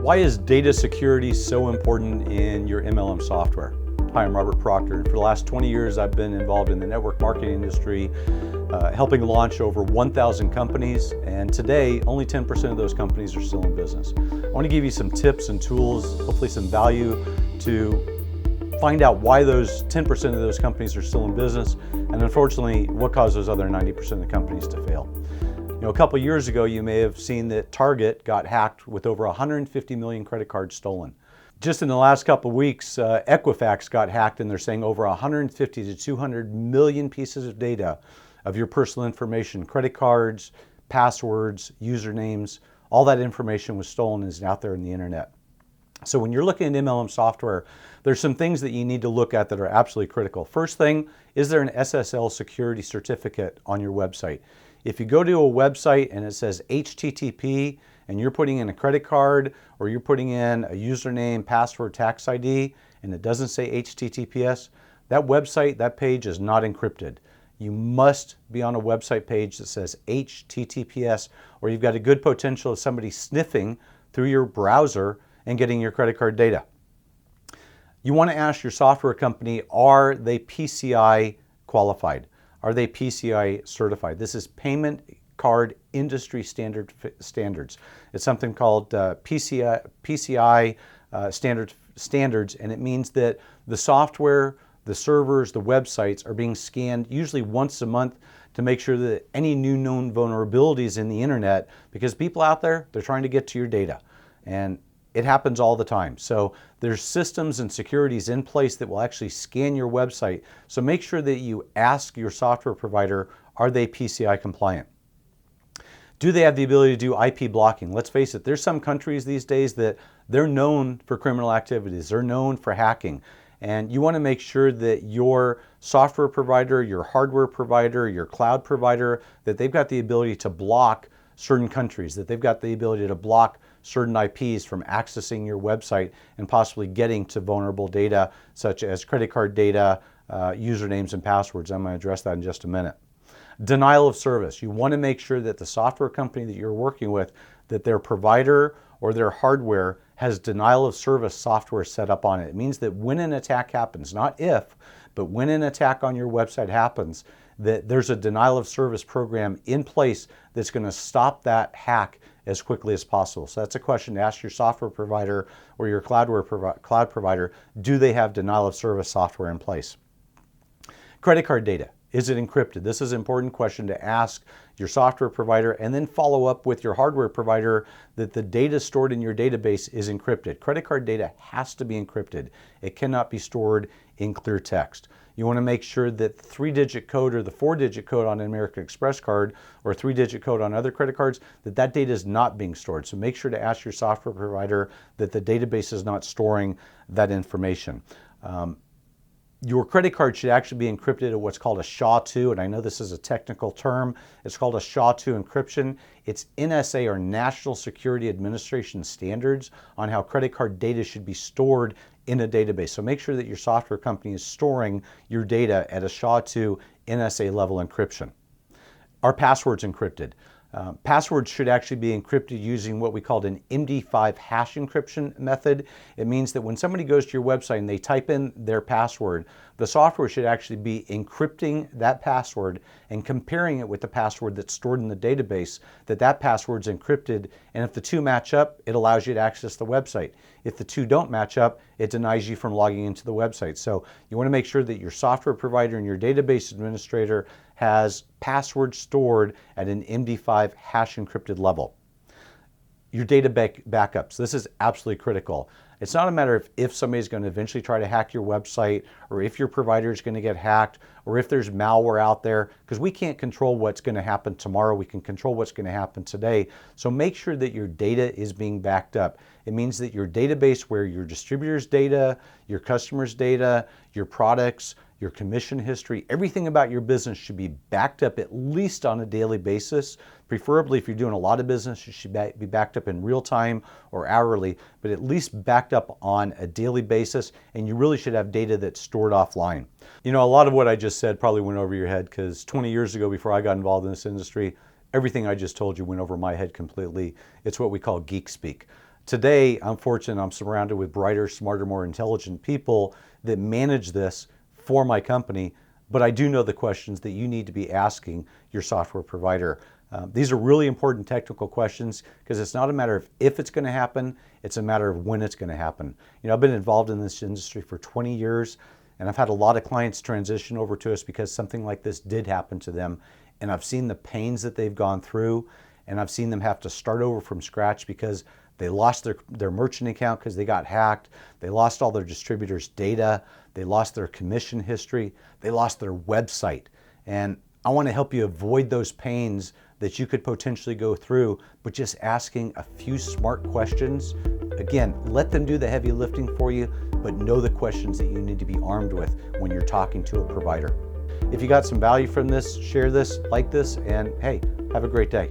Why is data security so important in your MLM software? Hi, I'm Robert Proctor. For the last 20 years, I've been involved in the network marketing industry, helping launch over 1,000 companies. And today, only 10% of those companies are still in business. I want to give you some tips and tools, hopefully some value to find out why those 10% of those companies are still in business, and unfortunately, what caused those other 90% of the companies to fail. You know, a couple years ago, you may have seen that Target got hacked with over 150 million credit cards stolen. Just in the last couple of weeks, Equifax got hacked, and they're saying over 150 to 200 million pieces of data of your personal information, credit cards, passwords, usernames, all that information was stolen and is out there in the internet. So when you're looking at MLM software, there's some things that you need to look at that are absolutely critical. First thing, is there an SSL security certificate on your website? If you go to a website and it says HTTP and you're putting in a credit card or you're putting in a username, password, tax ID, and it doesn't say HTTPS, that website, that page is not encrypted. You must be on a website page that says HTTPS, or you've got a good potential of somebody sniffing through your browser and getting your credit card data. You want to ask your software company, are they PCI qualified? Are they PCI certified? This is Payment Card Industry Standards. It's something called PCI standards, and it means that the software, the servers, the websites are being scanned usually once a month to make sure that any new known vulnerabilities in the internet, because people out there, they're trying to get to your data. And it happens all the time. So there's systems and securities in place that will actually scan your website. So make sure that you ask your software provider, are they PCI compliant? Do they have the ability to do IP blocking? Let's face it, there's some countries these days that they're known for criminal activities. They're known for hacking. And you want to make sure that your software provider, your hardware provider, your cloud provider, that they've got the ability to block certain countries, that they've got the ability to block certain IPs from accessing your website and possibly getting to vulnerable data such as credit card data, usernames and passwords. I'm going to address that in just a minute. Denial of service. You want to make sure that the software company that you're working with, that their provider or their hardware has denial of service software set up on it. It means that when an attack happens, not if, but when an attack on your website happens, that there's a denial of service program in place that's going to stop that hack as quickly as possible. So that's a question to ask your software provider or your cloud provider. Do they have denial of service software in place? Credit card data. Is it encrypted? This is an important question to ask your software provider, and then follow up with your hardware provider that the data stored in your database is encrypted. Credit card data has to be encrypted. It cannot be stored in clear text. You want to make sure that the 3-digit code or the 4-digit code on an American Express card or 3-digit code on other credit cards, that data is not being stored. So make sure to ask your software provider that the database is not storing that information. Your credit card should actually be encrypted at what's called a SHA-2, and I know this is a technical term. It's called a SHA-2 encryption. It's NSA, or National Security Administration standards on how credit card data should be stored in a database. So make sure that your software company is storing your data at a SHA-2 NSA level encryption. Are passwords encrypted? Passwords should actually be encrypted using what we call an MD5 hash encryption method. It means that when somebody goes to your website and they type in their password, the software should actually be encrypting that password and comparing it with the password that's stored in the database, that password's encrypted, and if the two match up, it allows you to access the website. If the two don't match up, it denies you from logging into the website. So you want to make sure that your software provider and your database administrator has passwords stored at an MD5 hash encrypted level. Your data backups. This is absolutely critical. It's not a matter of if somebody's going to eventually try to hack your website, or if your provider is going to get hacked, or if there's malware out there, because we can't control what's going to happen tomorrow. We can control what's going to happen today. So make sure that your data is being backed up. It means that your database, where your distributors' data, your customers' data, your products, your commission history, everything about your business should be backed up at least on a daily basis. Preferably, if you're doing a lot of business, it should be backed up in real time or hourly, but at least backed up on a daily basis, and you really should have data that's stored offline. You know, a lot of what I just said probably went over your head, because 20 years ago, before I got involved in this industry, everything I just told you went over my head completely. It's what we call geek speak. Today, I'm fortunate I'm surrounded with brighter, smarter, more intelligent people that manage this for my company, but I do know the questions that you need to be asking your software provider. These are really important technical questions because it's not a matter of if it's going to happen, it's a matter of when it's going to happen. You know, I've been involved in this industry for 20 years, and I've had a lot of clients transition over to us because something like this did happen to them, and I've seen the pains that they've gone through, and I've seen them have to start over from scratch because they lost their merchant account because they got hacked. They lost all their distributors' data. They lost their commission history. They lost their website. And I want to help you avoid those pains that you could potentially go through, but just asking a few smart questions. Again, let them do the heavy lifting for you, but know the questions that you need to be armed with when you're talking to a provider. If you got some value from this, share this, like this, and hey, have a great day.